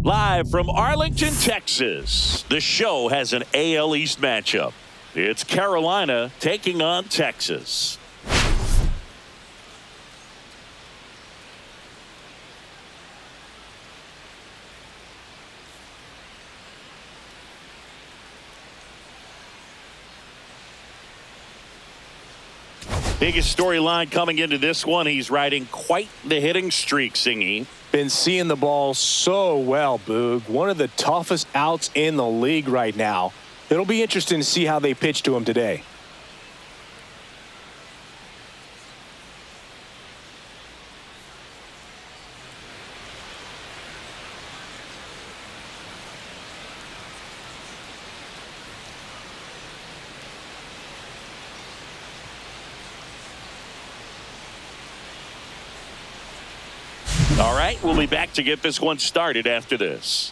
Live from Arlington, Texas, the show has an AL East matchup. It's Carolina taking on Texas. Biggest storyline coming into this one, he's riding quite the hitting streak, Singy. Been seeing the ball so well, Boog. One of the toughest outs in the league right now. It'll be interesting to see how they pitch to him today. All right, we'll be back to get this one started after this.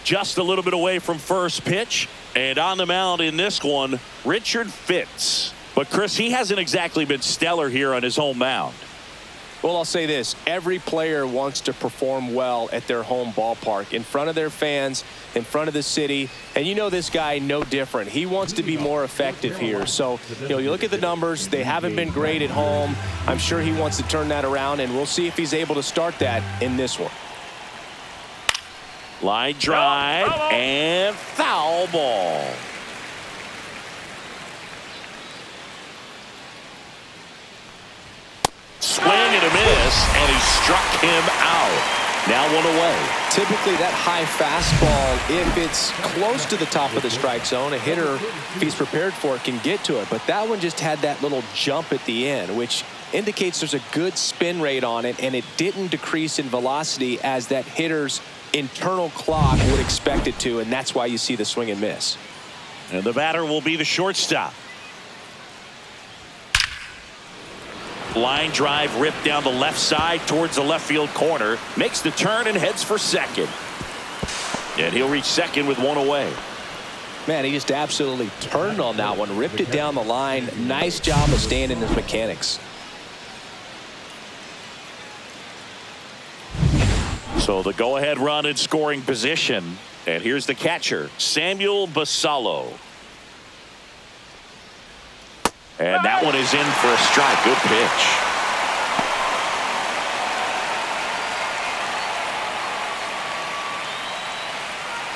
Just a little bit away from first pitch, and on the mound in this one, Richard Fitz. But Chris, he hasn't exactly been stellar here on his home mound. Well, I'll say this. Every player wants to perform well at their home ballpark, in front of their fans, in front of the city. And you know this guy no different. He wants to be more effective here. So, you look at the numbers. They haven't been great at home. I'm sure he wants to turn that around, and we'll see if he's able to start that in this one. Line drive and foul ball. Swing and a miss, and he struck him out. Now one away. Typically that high fastball, if it's close to the top of the strike zone, a hitter, if he's prepared for it, can get to it. But that one just had that little jump at the end, which indicates there's a good spin rate on it, and it didn't decrease in velocity as that hitter's internal clock would expect it to, and that's why you see the swing and miss. And the batter will be the shortstop. Line drive ripped down the left side towards the left field corner. Makes the turn and heads for second. And he'll reach second with one away. Man, he just absolutely turned on that one. Ripped it down the line. Nice job of staying in his mechanics. So the go-ahead run in scoring position. And here's the catcher, Samuel Basallo. And that one is in for a strike. Good pitch.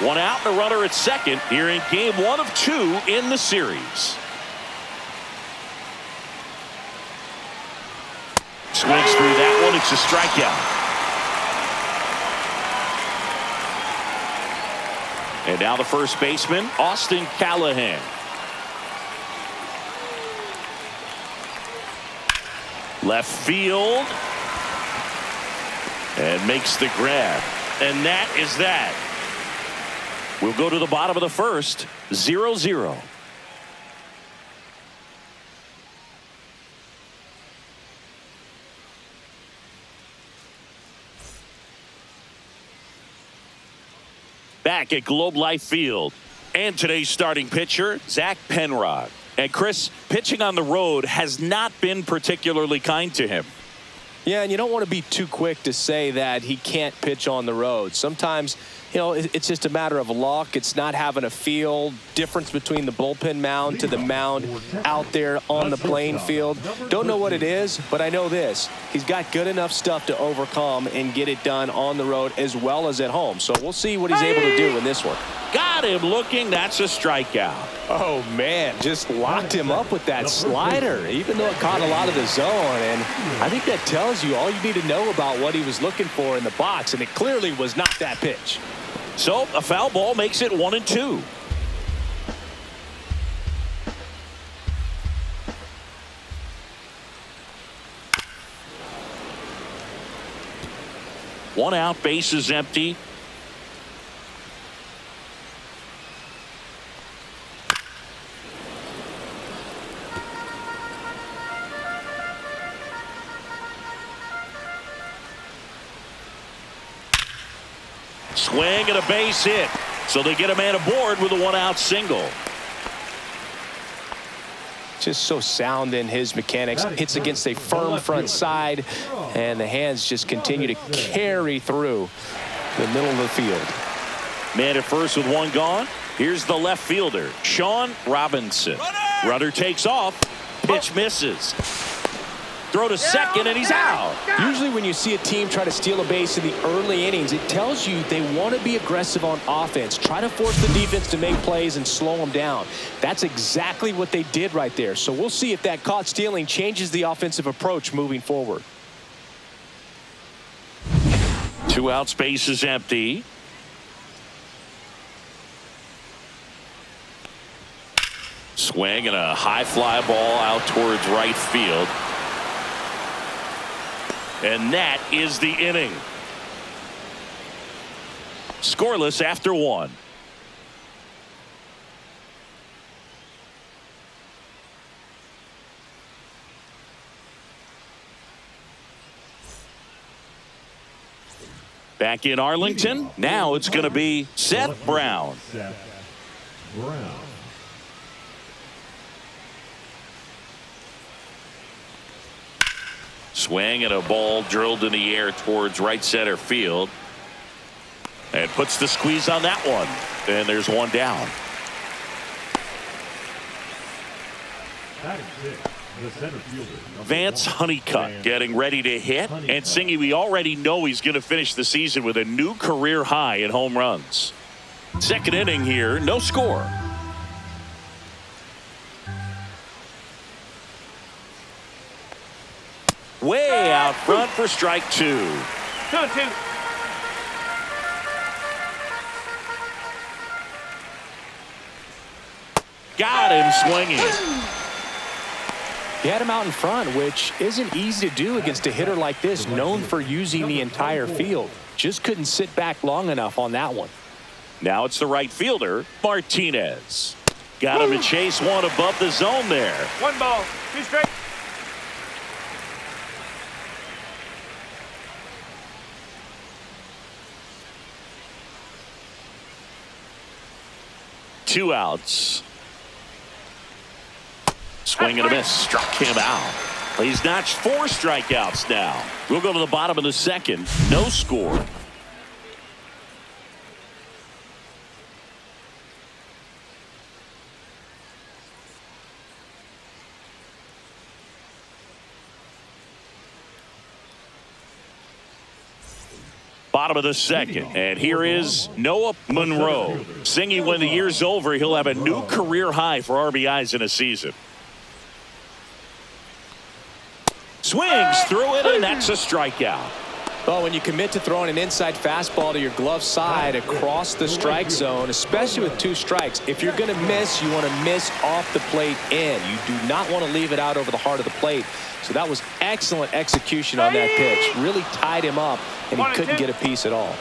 One out and a runner at second here in game 1 of 2 in the series. Swings through that one. It's a strikeout. And now the first baseman, Austin Callahan. Left field. And makes the grab. And that is that. We'll go to the bottom of the first. 0-0. Back at Globe Life Field. And today's starting pitcher, Zach Penrod. And Chris, pitching on the road has not been particularly kind to him. Yeah, and you don't want to be too quick to say that he can't pitch on the road. Sometimes, it's just a matter of luck. It's not having a feel. Difference between the bullpen mound to the mound out there on the playing field. Don't know what it is, but I know this. He's got good enough stuff to overcome and get it done on the road as well as at home. So we'll see what he's able to do in this one. Got him looking. That's a strikeout. Oh, man, just locked him up with that slider, even though it caught a lot of the zone. And I think that tells you all you need to know about what he was looking for in the box, and it clearly was not that pitch. So a foul ball makes it 1-2. One out, base is empty. Swing and a base hit. So they get a man aboard with a one-out single. Just so sound in his mechanics. Hits against a firm front side, and the hands just continue to carry through the middle of the field. Man at first with one gone. Here's the left fielder, Sean Robinson. Runner takes off. Pitch misses. Throw to second, and he's out. Usually when you see a team try to steal a base in the early innings, it tells you they want to be aggressive on offense. Try to force the defense to make plays and slow them down. That's exactly what they did right there. So we'll see if that caught stealing changes the offensive approach moving forward. 2 out, space is empty. Swing and a high fly ball out towards right field. And that is the inning. Scoreless after 1. Back in Arlington, now it's going to be Seth Brown. Swing and a ball drilled in the air towards right center field. And puts the squeeze on that one. And there's one down. Vance Honeycutt getting ready to hit. And Singy, we already know he's going to finish the season with a new career high in home runs. Second inning here, no score. Way out front for strike 2. 2-2. Got him swinging. He had him out in front, which isn't easy to do against a hitter like this, known for using the entire field. Just couldn't sit back long enough on that one. Now it's the right fielder, Martinez. Got him to chase one above the zone there. 1 ball, 2 strikes. Two outs. Swing and a miss. Struck him out. He's notched 4 strikeouts now. We'll go to the bottom of the second. No score. Bottom of the second, and here is Noah Monroe. Singy, when the year's over, he'll have a new career high for RBIs in a season. Swings through it, and that's a strikeout. Well, when you commit to throwing an inside fastball to your glove side across the strike zone, especially with 2 strikes, if you're going to miss, you want to miss off the plate in. You do not want to leave it out over the heart of the plate. So that was excellent execution on that pitch. Really tied him up, and he couldn't get a piece at all.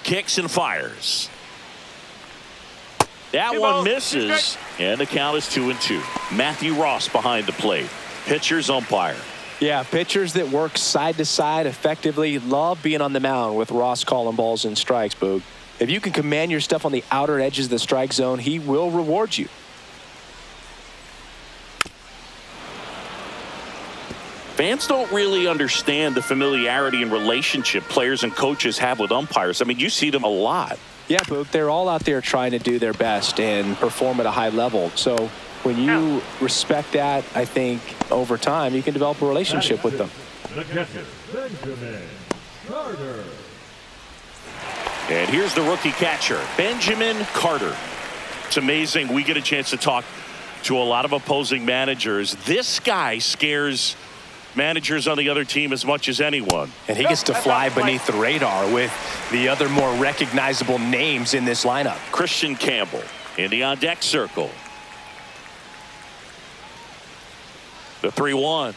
Kicks and fires. That one misses, and the count is 2-2. Matthew Ross behind the plate. Pitcher's umpire. Yeah, pitchers that work side to side effectively love being on the mound with Ross calling balls and strikes, Boog. If you can command your stuff on the outer edges of the strike zone, he will reward you. Fans don't really understand the familiarity and relationship players and coaches have with umpires. I mean, you see them a lot. Yeah, Boog, they're all out there trying to do their best and perform at a high level. So when you respect that, I think over time you can develop a relationship with them. And here's the rookie catcher, Benjamin Carter. It's amazing. We get a chance to talk to a lot of opposing managers. This guy scares managers on the other team as much as anyone. And he gets to fly beneath the radar with the other more recognizable names in this lineup. Christian Campbell in the on-deck circle. The 3-1.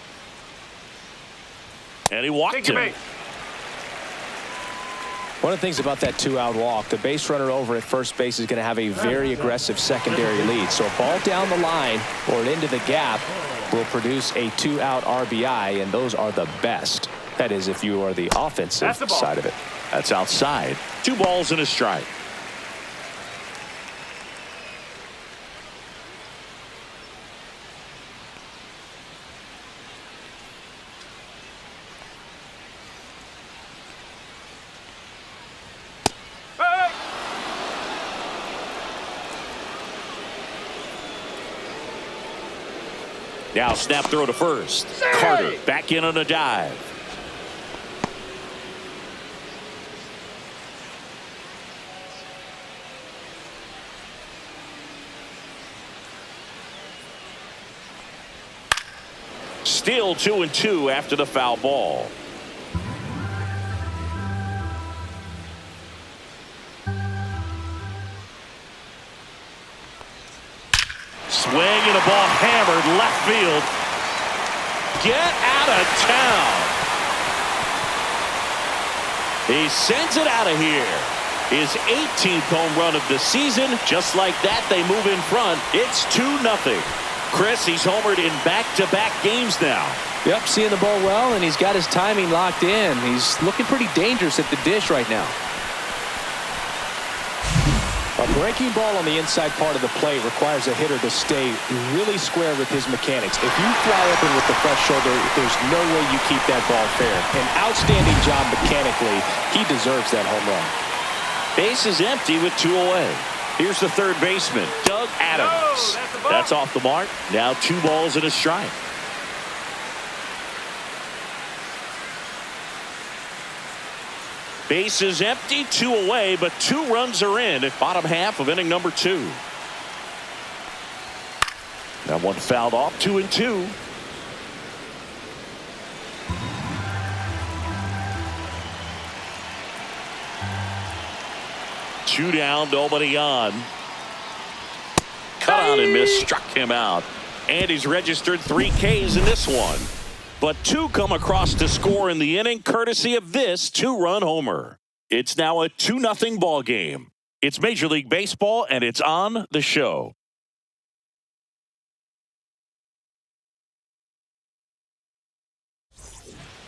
And he walked him. One of the things about that 2-out walk, the base runner over at first base is going to have a very aggressive secondary lead. So a ball down the line or into the gap will produce a 2-out RBI, and those are the best. That is, if you are the offensive side of it. That's outside. 2 balls and a strike. Now snap throw to first. Carter back in on a dive. Still 2-2 after the foul ball. Swing and a ball hammered left field. Get out of town. He sends it out of here. His 18th home run of the season. Just like that, they move in front. It's 2-0. Chris, he's homered in back-to-back games now. Yep, seeing the ball well, and he's got his timing locked in. He's looking pretty dangerous at the dish right now. A breaking ball on the inside part of the plate requires a hitter to stay really square with his mechanics. If you fly open with the fresh shoulder, there's no way you keep that ball fair. An outstanding job mechanically. He deserves that home run. Base is empty with 2 away. Here's the third baseman, Doug Adams. That's off the mark. Now 2 balls and a strike. Base is empty, 2 away, but 2 runs are in at bottom half of inning number 2. That one fouled off, 2-2. Two down, nobody on. Cut on and miss, struck him out. And he's registered 3 Ks in this one. But 2 come across to score in the inning, courtesy of this 2-run homer. It's now a 2-0 ball game. It's Major League Baseball, and it's on the show.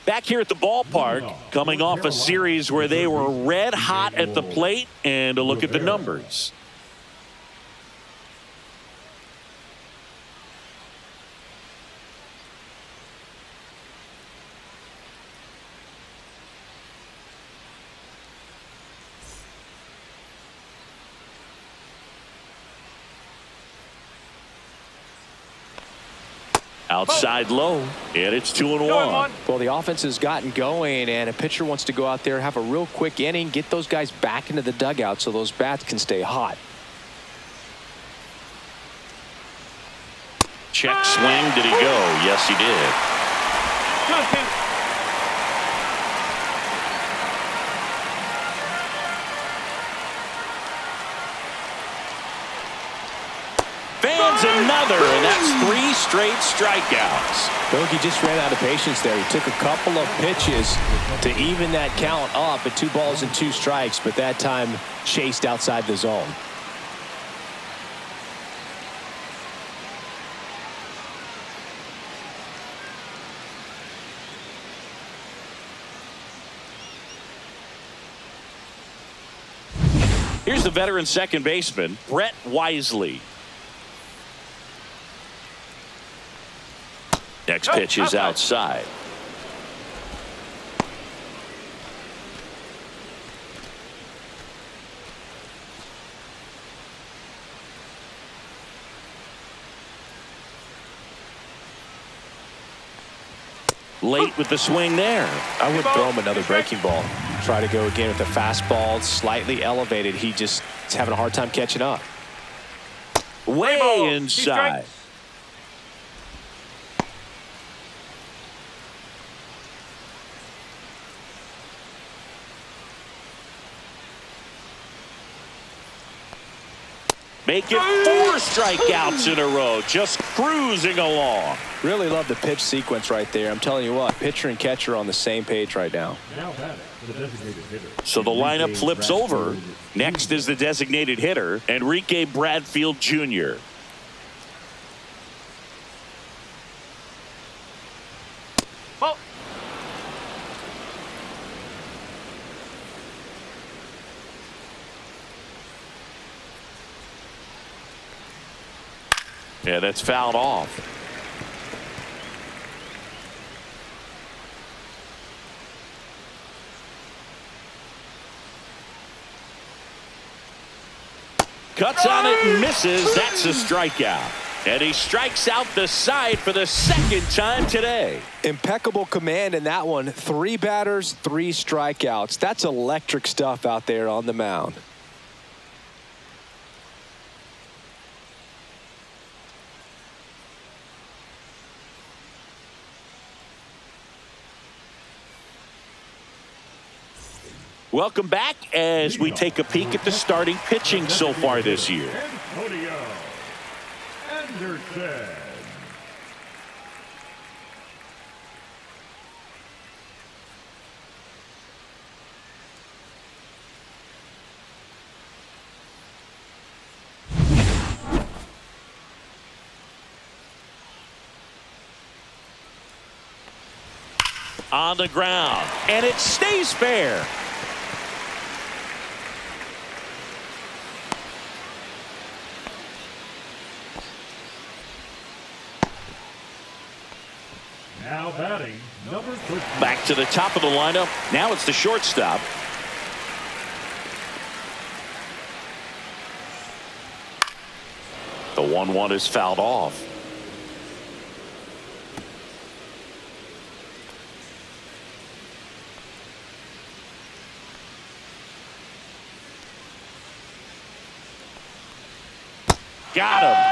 Back here at the ballpark, coming off a series where they were red hot at the plate, and a look at the numbers. Outside low, and it's 2-1. Well, the offense has gotten going, and a pitcher wants to go out there, have a real quick inning, get those guys back into the dugout so those bats can stay hot. Check swing. Did he go? Yes, he did. 2-2. Fans another, and that's 3 straight strikeouts. Bogey just ran out of patience there. He took a couple of pitches to even that count up at 2 balls and 2 strikes, but that time chased outside the zone. Here's the veteran second baseman, Brett Wisely. Next pitch is outside. Late with the swing there. I would throw him another breaking ball. Try to go again with the fastball, slightly elevated. He just is having a hard time catching up. Way inside. Make it 4 strikeouts in a row, just cruising along. Really love the pitch sequence right there. I'm telling you what, pitcher and catcher on the same page right now. So the lineup flips over. Next is the designated hitter, Enrique Bradfield Jr. Yeah, that's fouled off. Cuts on it and misses. That's a strikeout. And he strikes out the side for the second time today. Impeccable command in that one. 3 batters, 3 strikeouts. That's electric stuff out there on the mound. Welcome back as we take a peek at the starting pitching so far this year. On the ground, and it stays fair. Now batting, number 13. Back to the top of the lineup. Now it's the shortstop. The 1-1 is fouled off. Got him.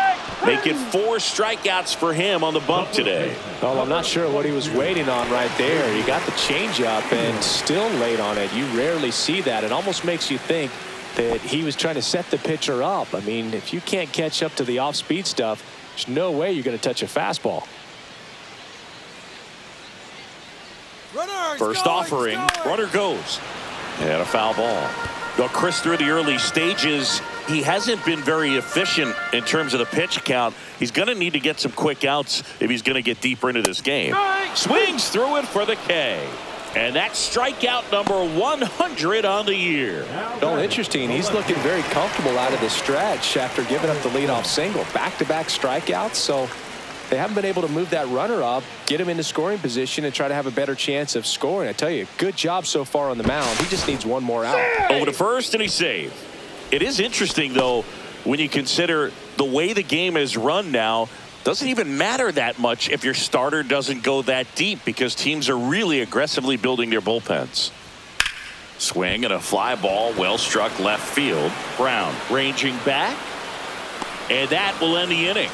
Making 4 strikeouts for him on the bump today. Well, I'm not sure what he was waiting on right there. He got the changeup and still late on it. You rarely see that. It almost makes you think that he was trying to set the pitcher up. I mean, if you can't catch up to the off-speed stuff, there's no way you're going to touch a fastball. First offering, runner goes. And a foul ball. Well, Chris, through the early stages, he hasn't been very efficient in terms of the pitch count. He's going to need to get some quick outs if he's going to get deeper into this game. Swings through it for the K. And that's strikeout number 100 on the year. Well, interesting. He's looking very comfortable out of the stretch after giving up the leadoff single. Back-to-back strikeouts, so they haven't been able to move that runner up, get him into scoring position, and try to have a better chance of scoring. I tell you, good job so far on the mound. He just needs one more out. Over to first, and he's saved. It is interesting, though, when you consider the way the game is run now. Doesn't even matter that much if your starter doesn't go that deep because teams are really aggressively building their bullpens. Swing and a fly ball, well struck left field. Brown ranging back, and that will end the inning.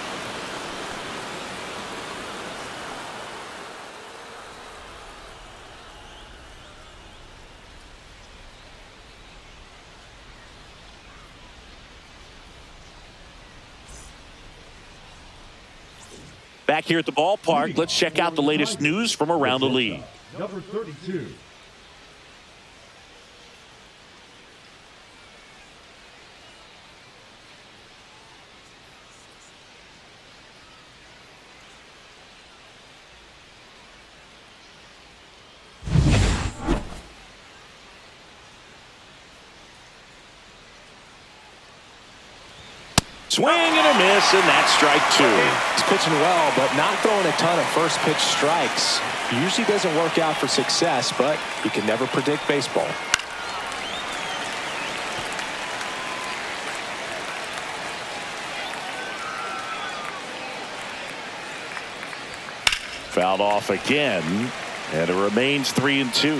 Back here at the ballpark, let's check out the latest news from around the league. Number 32. Swing and a miss, and that's strike 2. He's pitching well, but not throwing a ton of first pitch strikes. Usually doesn't work out for success, but you can never predict baseball. Fouled off again, and it remains 3-2.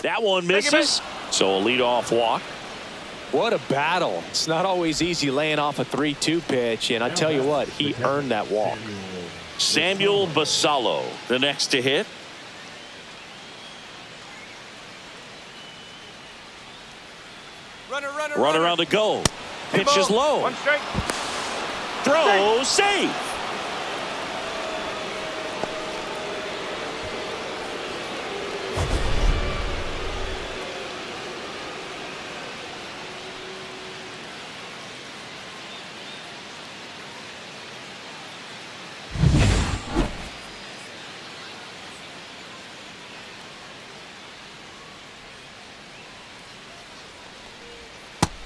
That one misses, so a leadoff walk. What a battle. It's not always easy laying off a 3-2 pitch, and I tell you what, he earned that walk. Samuel Basallo, the next to hit. Runner on the go. Pitch is low. One strike. Throw, save.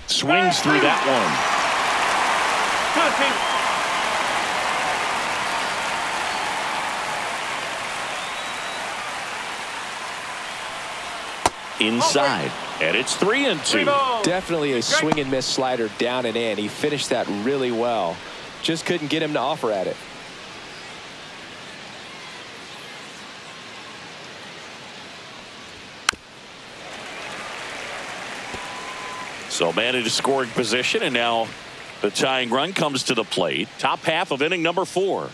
Swings through that one. 2-2. Inside, and it's 3-2. Definitely a swing and miss slider down and in. He finished that really well. Just couldn't get him to offer at it. So man into scoring position, and now the tying run comes to the plate. Top half of inning number 4.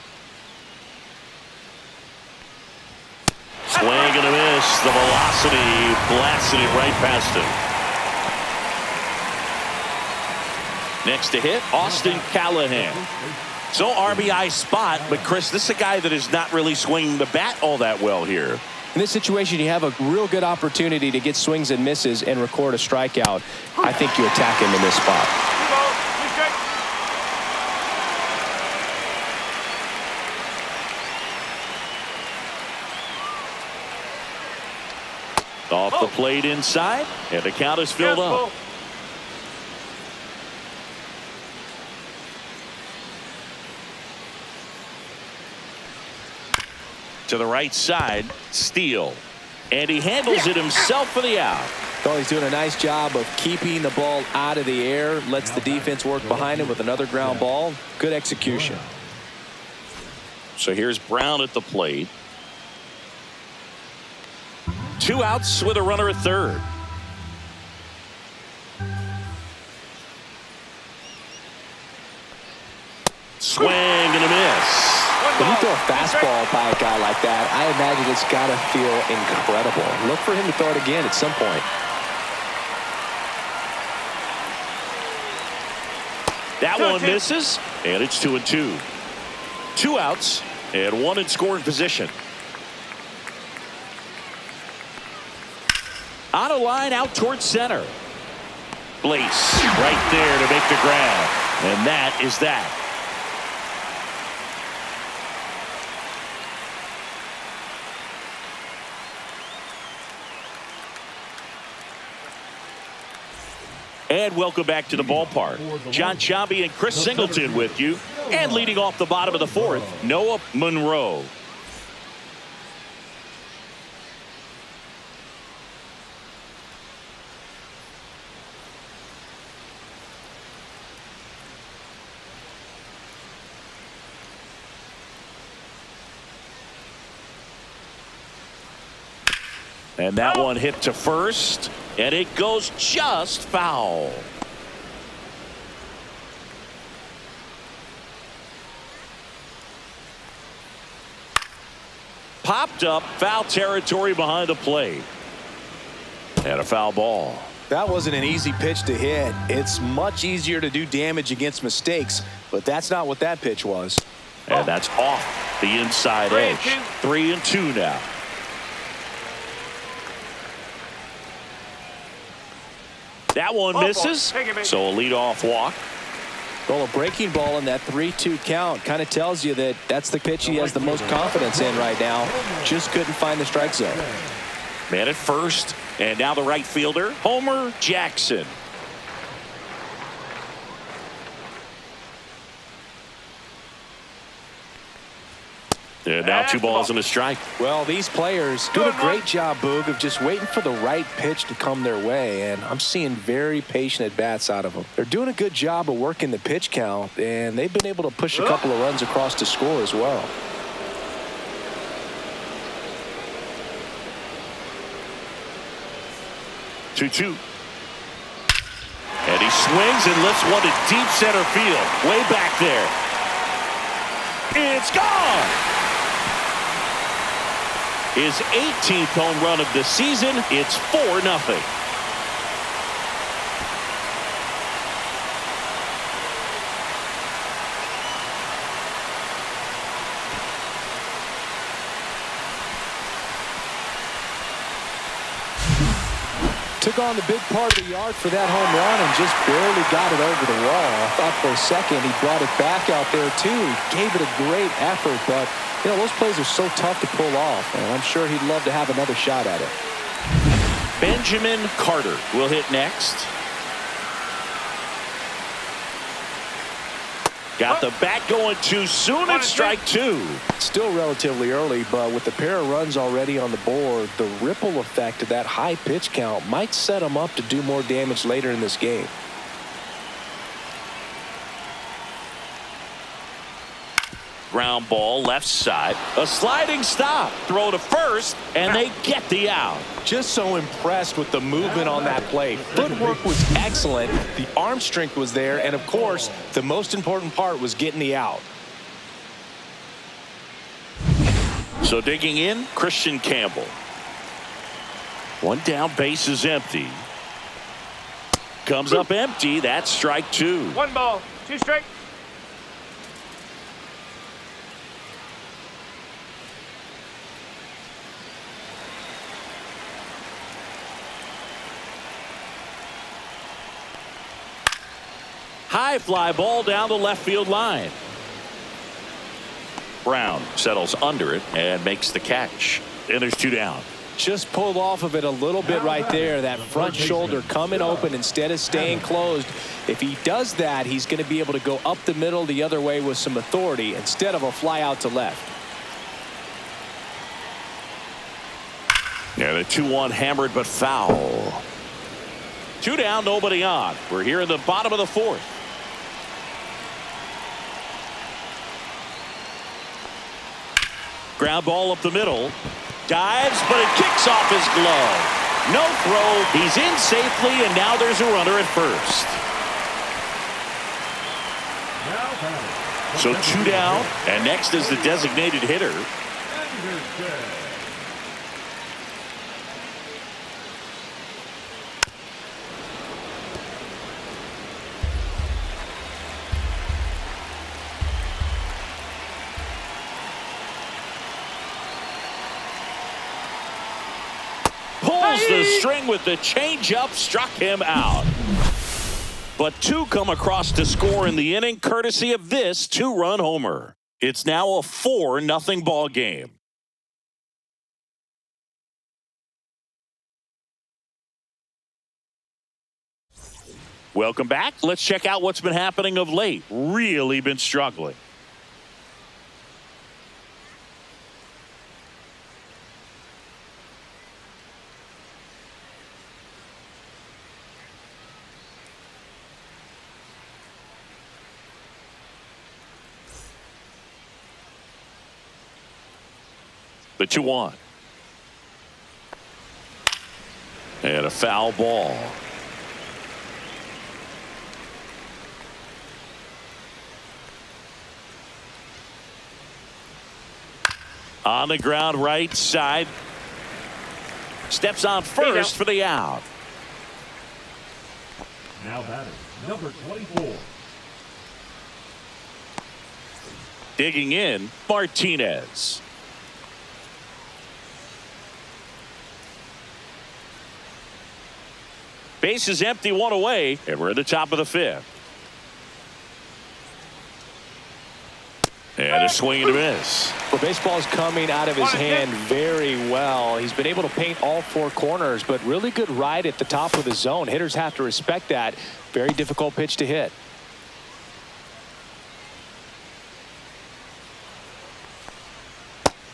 Swing and a miss. The velocity blasted it right past him. Next to hit, Austin Callahan. So RBI spot, but Chris, this is a guy that is not really swinging the bat all that well here. In this situation, you have a real good opportunity to get swings and misses and record a strikeout. I think you attack him in this spot. Off the plate inside, and the count is filled up. To the right side, Steele, and he handles it himself for the out. Well, he's doing a nice job of keeping the ball out of the air, lets the defense work behind him with another ground ball. Good execution. So here's Brown at the plate. 2 outs with a runner at third. Swing and a miss. When you throw a fastball by a guy like that, I imagine it's got to feel incredible. Look for him to throw it again at some point. That one misses, and it's 2-2. 2 outs and 1 in scoring position. On a line out towards center. Blaze right there to make the grab, and that is that. And welcome back to the ballpark. John Chambi and Chris Singleton with you. And leading off the bottom of the 4th, Noah Monroe. And that one hit to first, and it goes just foul. Popped up, foul territory behind the plate. And a foul ball. That wasn't an easy pitch to hit. It's much easier to do damage against mistakes, but that's not what that pitch was. And that's off the inside edge. 3-2 now. That one misses, so a leadoff walk. Well, a breaking ball in that 3-2 count kind of tells you that that's the pitch he has the most confidence in right now. Just couldn't find the strike zone. Man at first, and now the right fielder, Homer Jackson. And now 2 balls and a strike. Well, these players do a great job, Boog, of just waiting for the right pitch to come their way, and I'm seeing very patient at-bats out of them. They're doing a good job of working the pitch count, and they've been able to push a couple of runs across to score as well. Two. And he swings and lifts one to deep center field. Way back there. It's gone! His 18th home run of the season. It's 4-0. Took on the big part of the yard for that home run and just barely got it over the wall. I thought for a second he brought it back out there too. He gave it a great effort, but you know, those plays are so tough to pull off, and I'm sure he'd love to have another shot at it. Benjamin Carter will hit next. Got the bat going too soon. It's strike two. Still relatively early, but with the pair of runs already on the board, the ripple effect of that high pitch count might set him up to do more damage later in this game. Ground ball left side. A sliding stop. Throw to first, and they get the out. Just so impressed with the movement on that play. Footwork was excellent. The arm strength was there. And, of course, the most important part was getting the out. So digging in, Christian Campbell. One down, base is empty. Comes up empty. That's strike two. 1 ball, 2 strike. High fly ball down the left field line. Brown settles under it and makes the catch. And there's 2 down. Just pulled off of it a little bit right there. That front shoulder coming open instead of staying closed. If he does that, he's going to be able to go up the middle the other way with some authority instead of a fly out to left. Yeah, the 2-1 hammered but foul. 2 down, nobody on. We're here in the bottom of the 4th. Ground ball up the middle. Dives, but it kicks off his glove. No throw. He's in safely, and now there's a runner at first. So 2 down, and next is the designated hitter. Pulls the string with the changeup, struck him out. But 2 come across to score in the inning, courtesy of this 2-run homer. It's now a 4-0 ball game. Welcome back. Let's check out what's been happening of late. Really been struggling. The 2-1. And a foul ball. On the ground right side. Steps on first for the out. Now batting, number 24. Digging in, Martinez. Base is empty, 1 away, and we're at the top of the 5th. And a swing and a miss. Well, baseball's coming out of his hand very well. He's been able to paint all 4 corners, but really good ride at the top of the zone. Hitters have to respect that. Very difficult pitch to hit.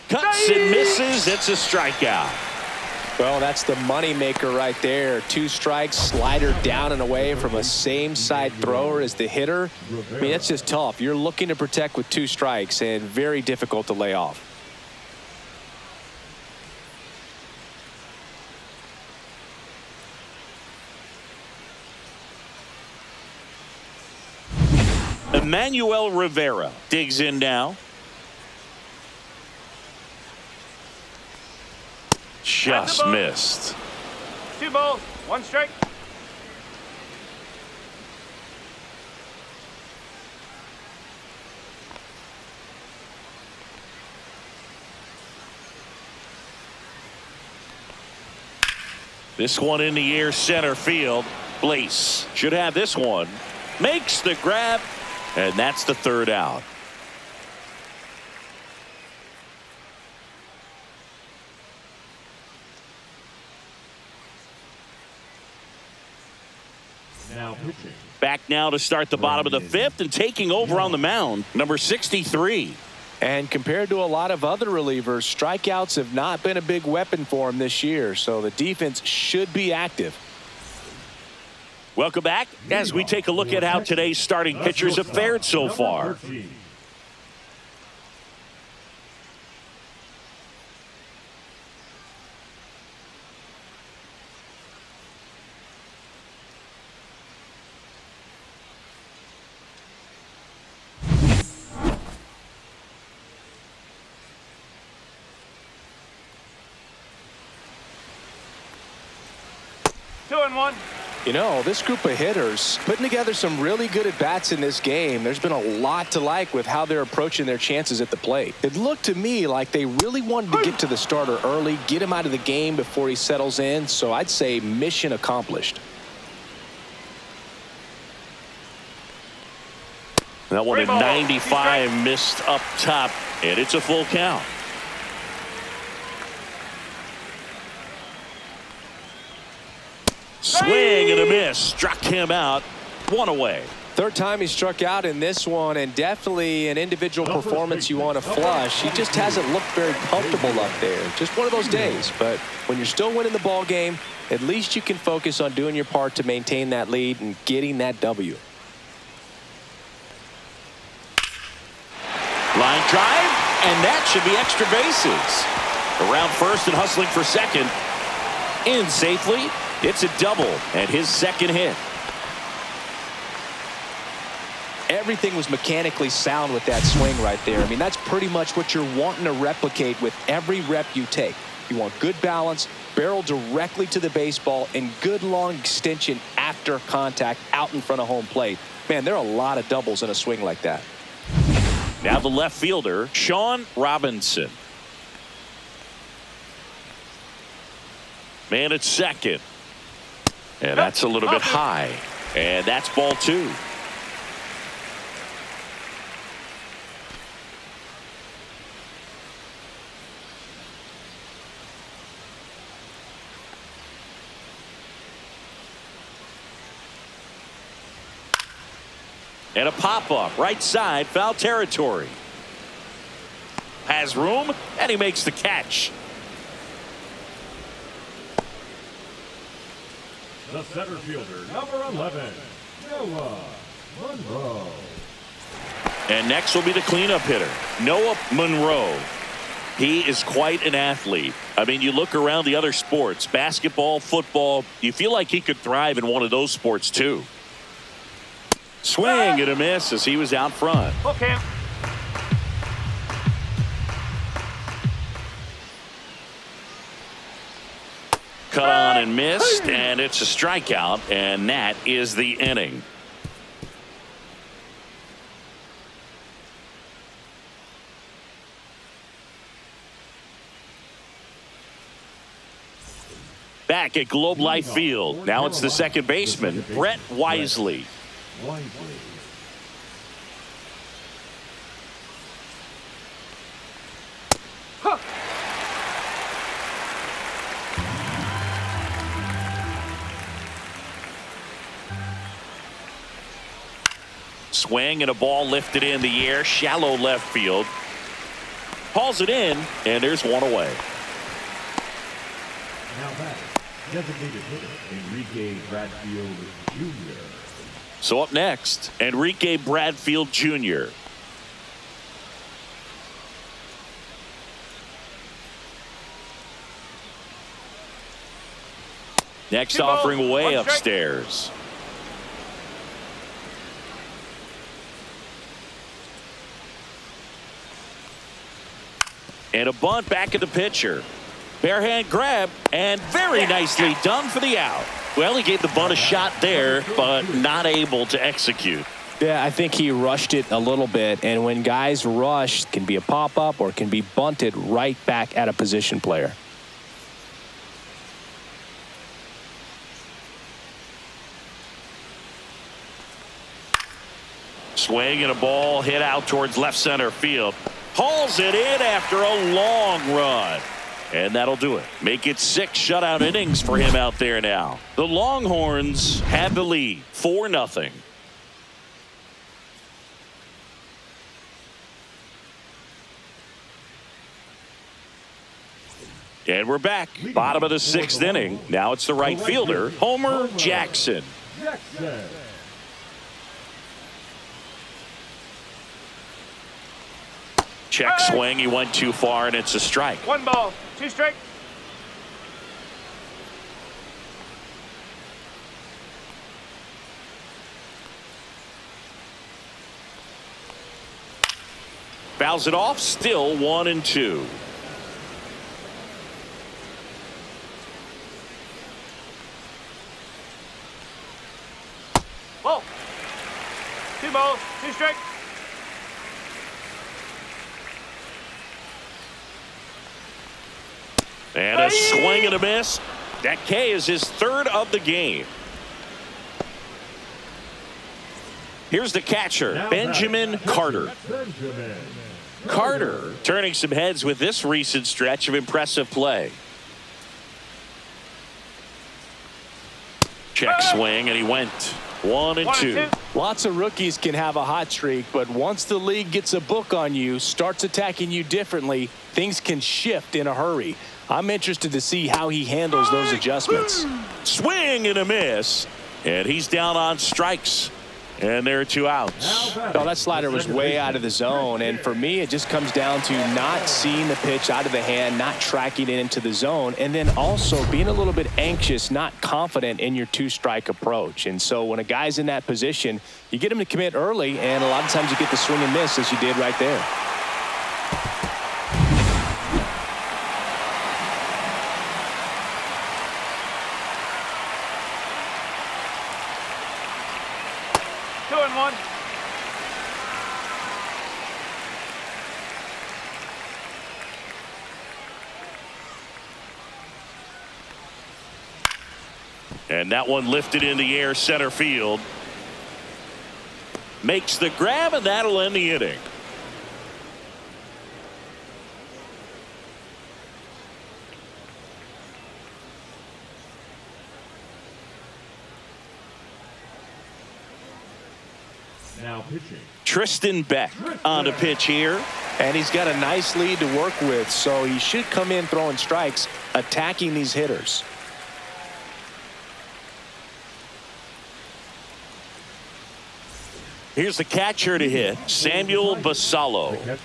Cuts and misses. It's a strikeout. Well, that's the money maker right there. 2 strikes, slider down and away from a same side thrower as the hitter. I mean, that's just tough. You're looking to protect with 2 strikes and very difficult to lay off. Emmanuel Rivera digs in now. Just missed. 2 balls, 1 strike. This one in the air, center field. Blaze should have this one. Makes the grab, and that's the 3rd out. Now pitching. Back now to start the bottom of the fifth and taking over on the mound, number 63. And compared to a lot of other relievers, strikeouts have not been a big weapon for him this year, so the defense should be active. Welcome back as we take a look at how today's starting pitchers have fared so far. 2-1. You know, this group of hitters putting together some really good at-bats in this game. There's been a lot to like with how they're approaching their chances at the plate. It looked to me like they really wanted to get to the starter early, get him out of the game before he settles in. So I'd say mission accomplished. That one at 95 missed up top, and it's a full count. Swing and a miss. Struck him out. One away. Third time he struck out in this one, and definitely an individual performance you want to flush. He just hasn't looked very comfortable up there. Just one of those days. But when you're still winning the ball game, at least you can focus on doing your part to maintain that lead and getting that W. Line drive, and that should be extra bases. Around first and hustling for second. In safely. It's a double and his second hit. Everything was mechanically sound with that swing right there. I mean, that's pretty much what you're wanting to replicate with every rep you take. You want good balance, barrel directly to the baseball, and good long extension after contact out in front of home plate. Man, there are a lot of doubles in a swing like that. Now the left fielder, Sean Robinson. Man at second. And that's a little bit high. And that's ball two. And a pop-up right side, foul territory. Has room, and he makes the catch. The center fielder, number 11, Noah Monroe. And next will be the cleanup hitter, Noah Monroe. He is quite an athlete. I mean, you look around the other sports, basketball, football, you feel like he could thrive in one of those sports too. Swing and a miss as he was out front. Okay. Cut on and missed, and it's a strikeout, and that is the inning. Back at Globe Life Field. Now it's the second baseman, Brett Wisely. Swing and a ball lifted in the air, shallow left field. Hauls it in, and there's one away. Now back, designated hitter, Enrique Bradfield Jr. So up next, Enrique Bradfield Jr. Next offering way upstairs. And a bunt back at the pitcher. Bare hand grab, and very nicely done for the out. Well, he gave the bunt a shot there, but not able to execute. Yeah, I think he rushed it a little bit, and when guys rush, it can be a pop-up or it can be bunted right back at a position player. Swing and a ball hit out towards left center field. Hauls it in after a long run. And that'll do it. Make it 6 shutout innings for him out there now. The Longhorns have the lead 4-0. And we're back. Bottom of the 6th inning. Now it's the right fielder, Homer Jackson. Check swing. He went too far, and it's a strike. 1 ball, 2 strikes. Fouls it off. Still 1-2. Ball. 2 balls, 2 strikes. And a swing and a miss. That K is his 3rd of the game. Here's the catcher, Benjamin Carter. Carter turning some heads with this recent stretch of impressive play. Check swing, and he went 1-2. Lots of rookies can have a hot streak, but once the league gets a book on you, starts attacking you differently, things can shift in a hurry. I'm interested to see how he handles those adjustments. Swing and a miss, and he's down on strikes. And there are 2 outs. Oh, that slider was way out of the zone, and for me, it just comes down to not seeing the pitch out of the hand, not tracking it into the zone, and then also being a little bit anxious, not confident in your 2-strike approach. And so when a guy's in that position, you get him to commit early, and a lot of times you get the swing and miss, as you did right there. And that one lifted in the air, center field. Makes the grab, and that'll end the inning. Now pitching. Tristan Beck on the pitch here. And he's got a nice lead to work with, so he should come in throwing strikes, attacking these hitters. Here's the catcher to hit, Samuel Basallo.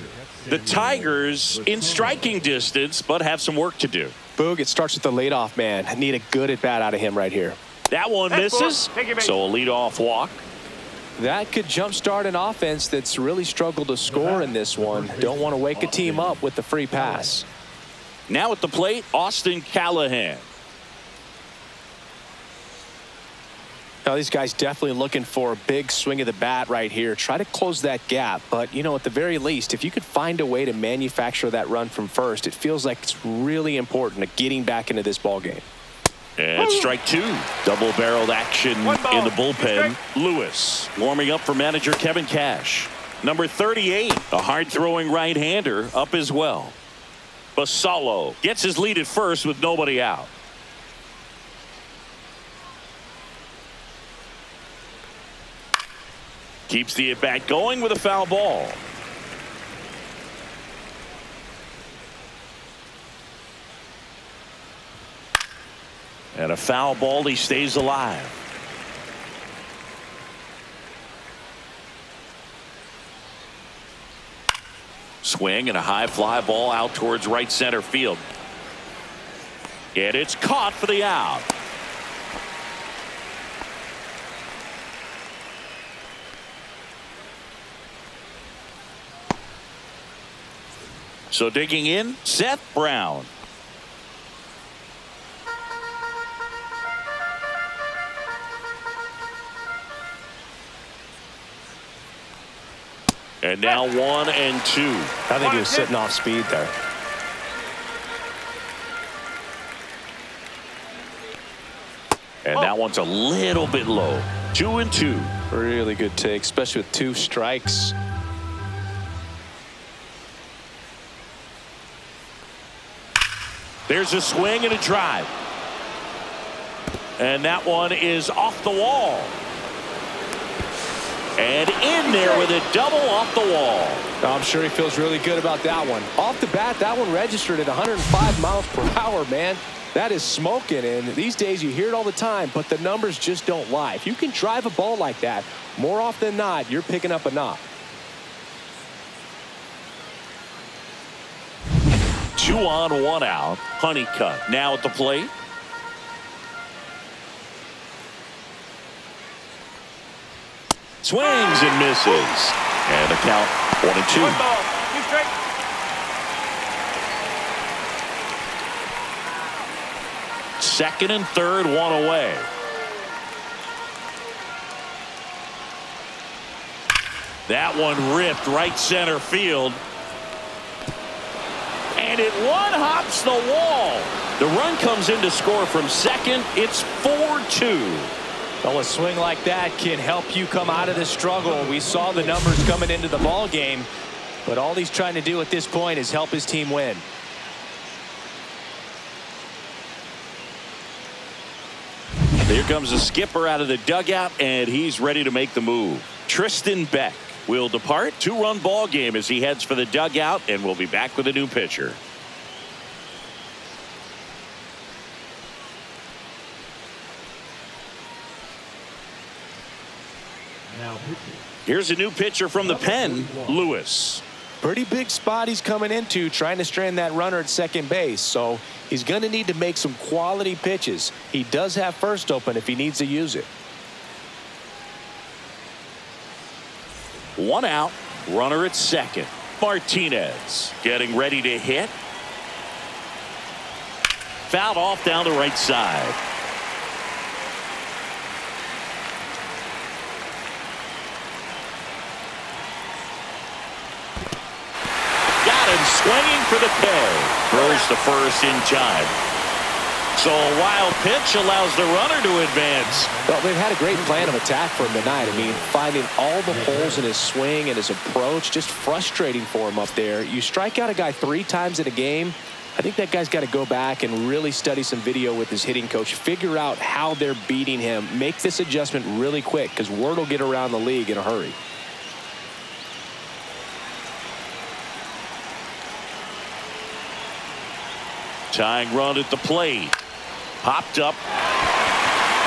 The Tigers in striking distance, but have some work to do. Boog, it starts with the leadoff man. I need a good at-bat out of him right here. That one misses, so a leadoff walk. That could jumpstart an offense that's really struggled to score in this one. Don't want to wake a team up with the free pass. Now at the plate, Austin Callahan. Now, these guys definitely looking for a big swing of the bat right here. Try to close that gap. But, you know, at the very least, if you could find a way to manufacture that run from first, it feels like it's really important to getting back into this ball game. And strike 2. Double-barreled action in the bullpen. Lewis warming up for manager Kevin Cash. Number 38, a hard-throwing right-hander, up as well. Basallo gets his lead at first with nobody out. Keeps the at-bat going with a foul ball. And a foul ball, he stays alive. Swing and a high fly ball out towards right center field. And it's caught for the out. So digging in, Seth Brown. And now 1-2. I think he was sitting off speed there. And that one's a little bit low. 2-2. Really good take, especially with 2 strikes. There's a swing and a drive. And that one is off the wall. And in there with a double off the wall. I'm sure he feels really good about that one. Off the bat, that one registered at 105 miles per hour, man. That is smoking, and these days you hear it all the time, but the numbers just don't lie. If you can drive a ball like that, more often than not, you're picking up a knock. 2 on, 1 out. Honeycutt now at the plate. Swings and misses. And the count 1-2. 1 ball, 2 strikes. Second and third, 1 away. That one ripped right center field. And it one-hops the wall. The run comes in to score from second. It's 4-2. Well, a swing like that can help you come out of the struggle. We saw the numbers coming into the ball game, but all he's trying to do at this point is help his team win. Here comes the skipper out of the dugout, and he's ready to make the move. Tristan Beck will depart. 2-run ball game as he heads for the dugout, and we'll be back with a new pitcher. Now pitching. Here's a new pitcher from the pen, Lewis. Pretty big spot he's coming into, trying to strand that runner at second base. So he's going to need to make some quality pitches. He does have first open if he needs to use it. 1 out, runner at second. Martinez getting ready to hit. Fouled off down the right side. Swinging for the carry. Throws to first in time. So a wild pitch allows the runner to advance. Well, they've had a great plan of attack for him tonight. I mean, finding all the holes in his swing and his approach, just frustrating for him up there. You strike out a guy 3 times in a game, I think that guy's got to go back and really study some video with his hitting coach, figure out how they're beating him, make this adjustment really quick, because word will get around the league in a hurry. Tying run at the plate. Popped up.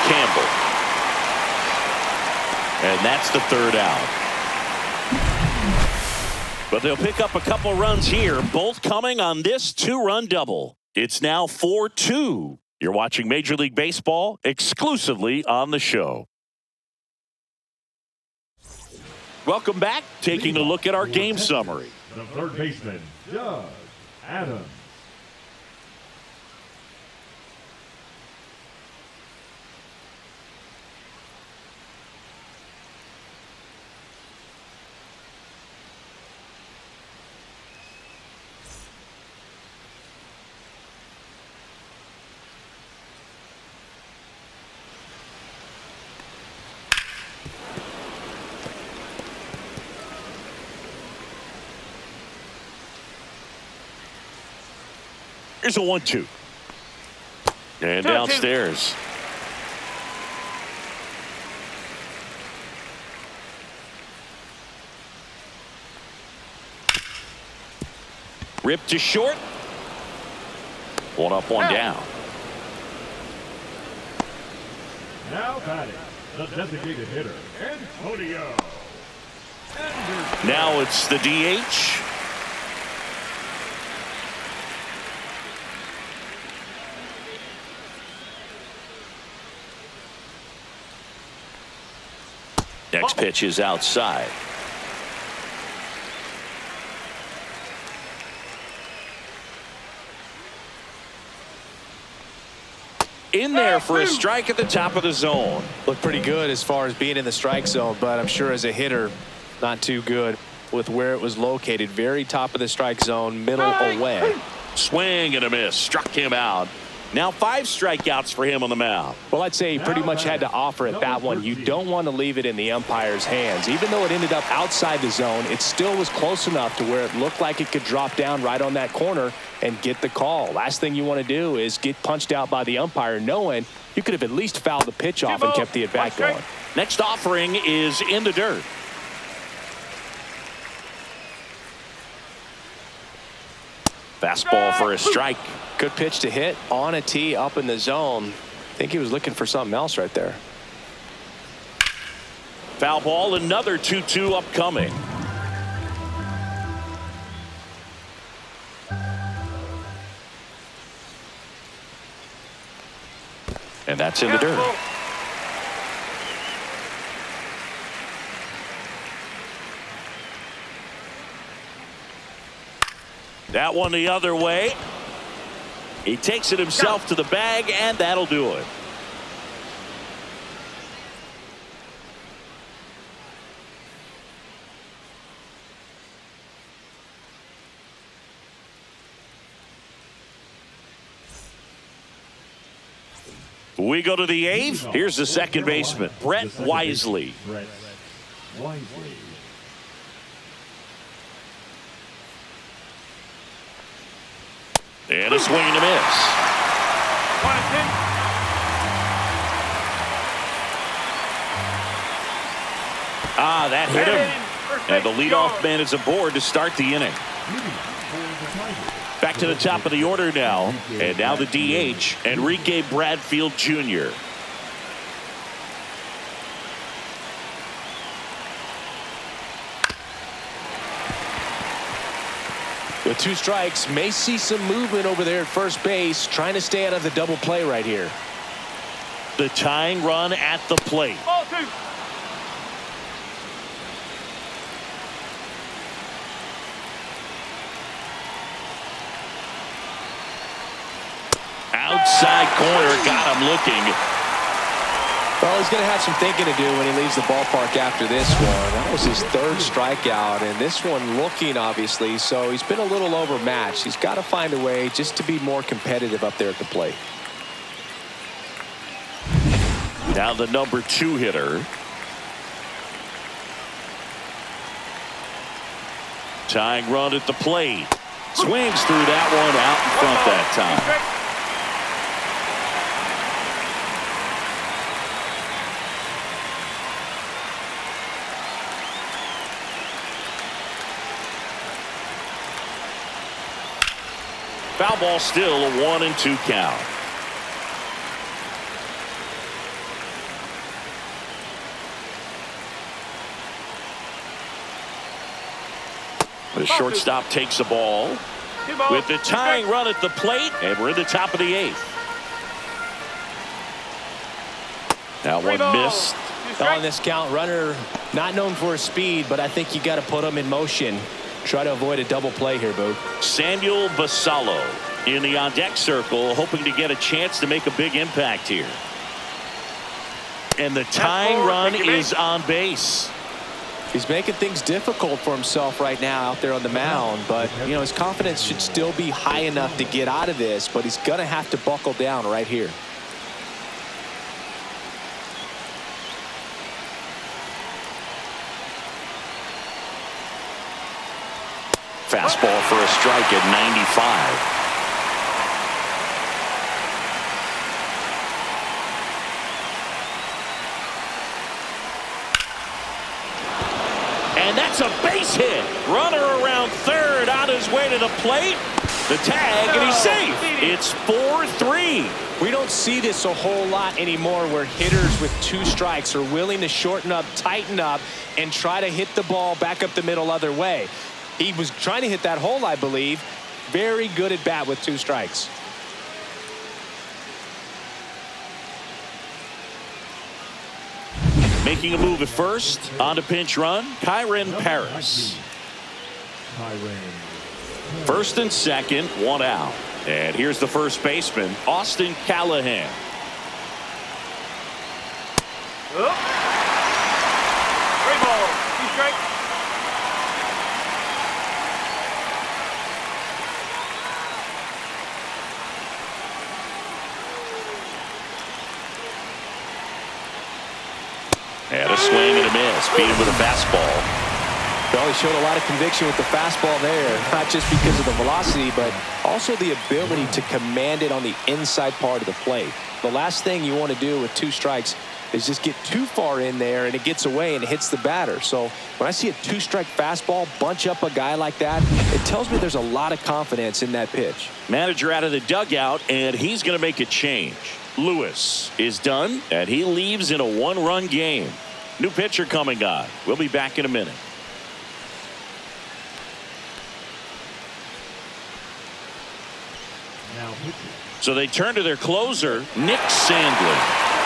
Campbell. And that's the 3rd out. But they'll pick up a couple runs here, both coming on this 2-run double. It's now 4-2. You're watching Major League Baseball exclusively on the show. Welcome back. Taking a look at our game summary. The third baseman, Doug Adams. Here's a 1-2. And downstairs. Ripped to short. 1 up, 1 down. Now batting, the designated hitter, Antonio. Now it's the DH. Next pitch is outside. In there for a strike at the top of the zone. Looked pretty good as far as being in the strike zone, but I'm sure as a hitter, not too good with where it was located. Very top of the strike zone, middle away. Swing and a miss. Struck him out. Now 5 strikeouts for him on the mound. Well, I'd say he pretty much had to offer at that one. You don't want to leave it in the umpire's hands. Even though it ended up outside the zone, it still was close enough to where it looked like it could drop down right on that corner and get the call. Last thing you want to do is get punched out by the umpire knowing you could have at least fouled the pitch off and kept the at-bat going. Next offering is in the dirt. Fastball for a strike. Good pitch to hit on a tee up in the zone. I think he was looking for something else right there. Foul ball, another 2-2 upcoming. And that's in the dirt. That one the other way. He takes it himself to the bag, and that'll do it. We go to the 8th. Here's the second baseman, Brett Wisely. Brett Wisely. And a swing and a miss. That hit him. And the leadoff man is aboard to start the inning. Back to the top of the order now. And now the DH, Enrique Bradfield Jr. With 2 strikes, may see some movement over there at first base, trying to stay out of the double play right here. The tying run at the plate. Ball 2. Outside corner, got him looking. Well, he's going to have some thinking to do when he leaves the ballpark after this one. That was his 3rd strikeout, and this one looking, obviously, so he's been a little overmatched. He's got to find a way just to be more competitive up there at the plate. Now the number 2 hitter. Tying run at the plate. Swings through that one out in front that time. Foul ball, still a 1-2 count. The shortstop takes the ball with the tying run at the plate, and we're in the top of the 8th. That one missed. On this count, runner not known for his speed, but I think you got to put him in motion. Try to avoid a double play here, Boo. Samuel Basallo in the on-deck circle, hoping to get a chance to make a big impact here. And the tying run is on base. He's making things difficult for himself right now out there on the mound, but you know his confidence should still be high enough to get out of this, but he's going to have to buckle down right here. Fastball for a strike at 95. And that's a base hit. Runner around third on his way to the plate. The tag, and he's safe. It's 4-3. We don't see this a whole lot anymore where hitters with 2 strikes are willing to shorten up, tighten up, and try to hit the ball back up the middle other way. He was trying to hit that hole, I believe. Very good at bat with 2 strikes. Making a move at first. On to pinch run, Kyren Paris. First and second, 1 out. And here's the first baseman, Austin Callahan. Up. 3 balls, 2 strikes. And a swing and a miss. Beat him with a fastball. Well, he showed a lot of conviction with the fastball there, not just because of the velocity, but also the ability to command it on the inside part of the plate. The last thing you want to do with 2 strikes is just get too far in there and it gets away and it hits the batter. So when I see a 2-strike fastball bunch up a guy like that, it tells me there's a lot of confidence in that pitch. Manager out of the dugout, and he's going to make a change. Lewis is done, and he leaves in a 1-run game. New pitcher coming on. We'll be back in a minute. So they turn to their closer, Nick Sandlin.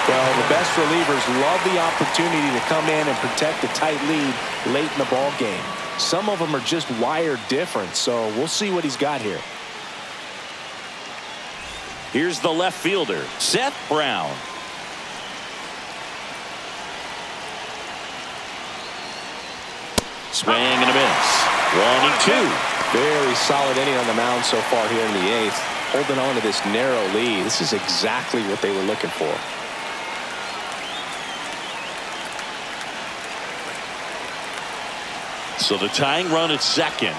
Well, the best relievers love the opportunity to come in and protect a tight lead late in the ball game. Some of them are just wired different, so we'll see what he's got here. Here's the left fielder, Seth Brown. Swing and a miss. 1-2. Very solid inning on the mound so far here in the 8th. Holding on to this narrow lead. This is exactly what they were looking for. So the tying run at second.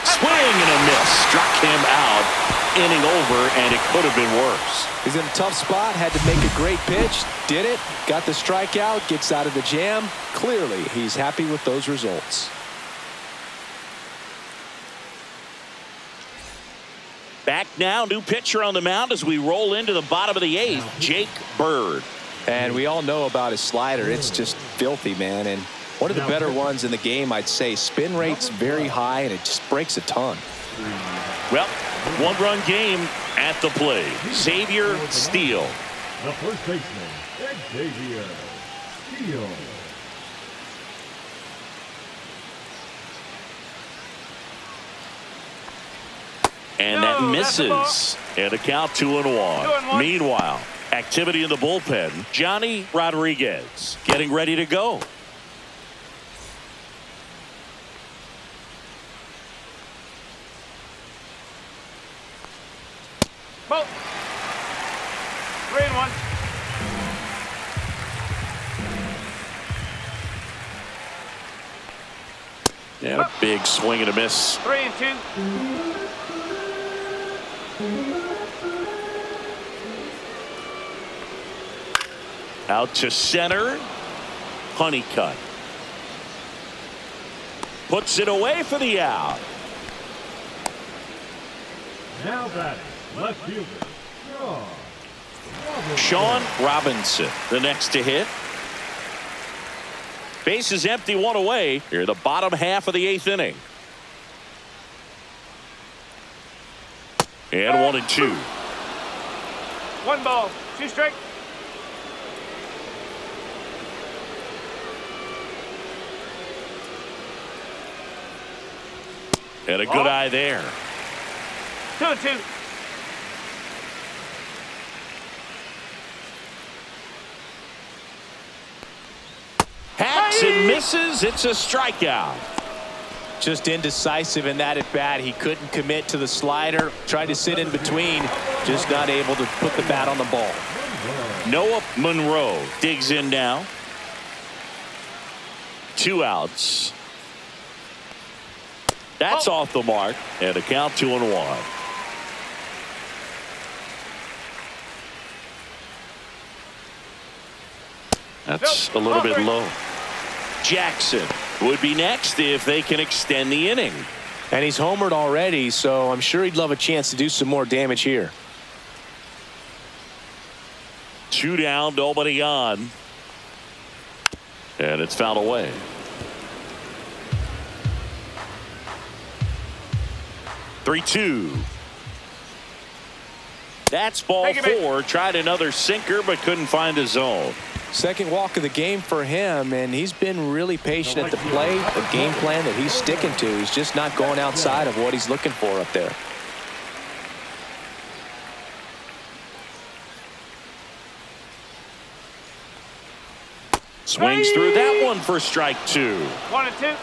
Swing and a miss. Struck him out. Inning over, and it could have been worse. He's in a tough spot. Had to make a great pitch. Did it. Got the strikeout. Gets out of the jam. Clearly, he's happy with those results. Back now, new pitcher on the mound as we roll into the bottom of the 8th, Jake Bird. And we all know about his slider. It's just filthy, man. And one of the better ones in the game, I'd say. Spin rate's very high, and it just breaks a ton. Well, 1-run game at the plate. Xavier Steele. The first baseman, Xavier Steele. And that misses. And a count 2-1. Meanwhile, activity in the bullpen. Johnny Rodriguez getting ready to go. Ball. 3-1. And a big swing and a miss. 3-2. Out to center. Honeycutt puts it away for the out. Now batting, left fielder, Sean Robinson, the next to hit. Base is empty, 1 away. Here, the bottom half of the 8th inning. And 1-2. 1 ball, 2 strike. And a good eye there. 2-2. Hacks and misses. It's a strikeout. Just indecisive in that at bat. He couldn't commit to the slider. Tried to sit in between. Just not able to put the bat on the ball. Noah Monroe digs in now. 2 outs. That's off the mark. And a count 2-1. That's a little bit low. Jackson would be next if they can extend the inning. And he's homered already, so I'm sure he'd love a chance to do some more damage here. 2 down, nobody on. And it's fouled away. Three-2. That's ball 4. Tried another sinker, but couldn't find a zone. Second walk of the game for him, and he's been really patient at the plate. A game plan that he's sticking to. He's just not going outside of what he's looking for up there. Swings through that one for strike 2. 1-2.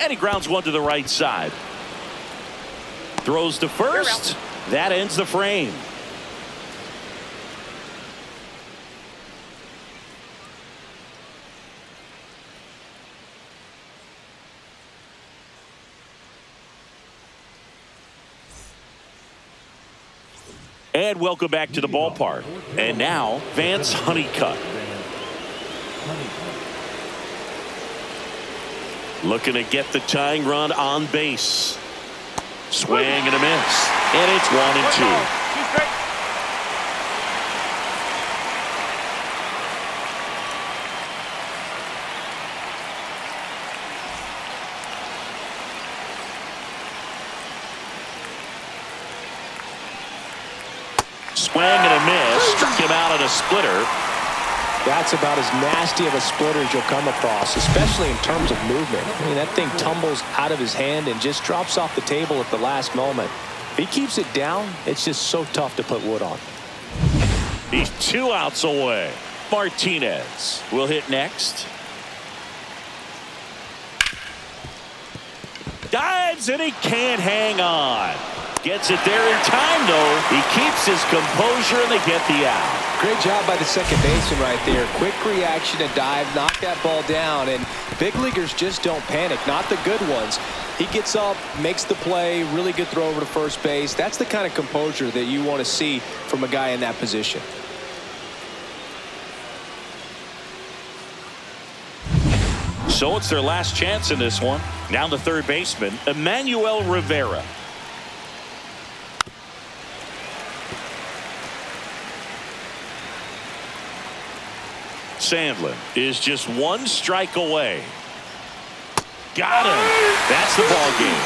And he grounds one to the right side. Throws to first. That ends the frame. And welcome back to the ballpark. And now, Vance Honeycutt. Looking to get the tying run on base. Swing and a miss. And it's 1-2. Swing and a miss. Struck him out at a splitter. That's about as nasty of a splitter as you'll come across, especially in terms of movement. I mean, that thing tumbles out of his hand and just drops off the table at the last moment. If he keeps it down, it's just so tough to put wood on. He's 2 outs away. Martinez will hit next. Dives and he can't hang on. Gets it there in time, though. He keeps his composure, and they get the out. Great job by the second baseman right there. Quick reaction and dive, knock that ball down, and big leaguers just don't panic, not the good ones. He gets up, makes the play, really good throw over to first base. That's the kind of composure that you want to see from a guy in that position. So it's their last chance in this one. Now the third baseman, Emmanuel Rivera. Sandlin is just 1 strike away. Got him. That's the ball game.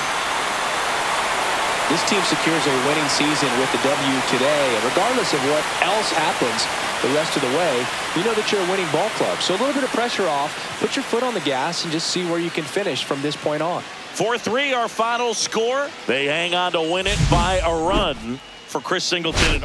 This team secures a winning season with the W today, and regardless of what else happens the rest of the way, you know that you're a winning ball club. So a little bit of pressure off, put your foot on the gas, and just see where you can finish from this point on. 4-3 our final score. They hang on to win it by a run for Chris Singleton and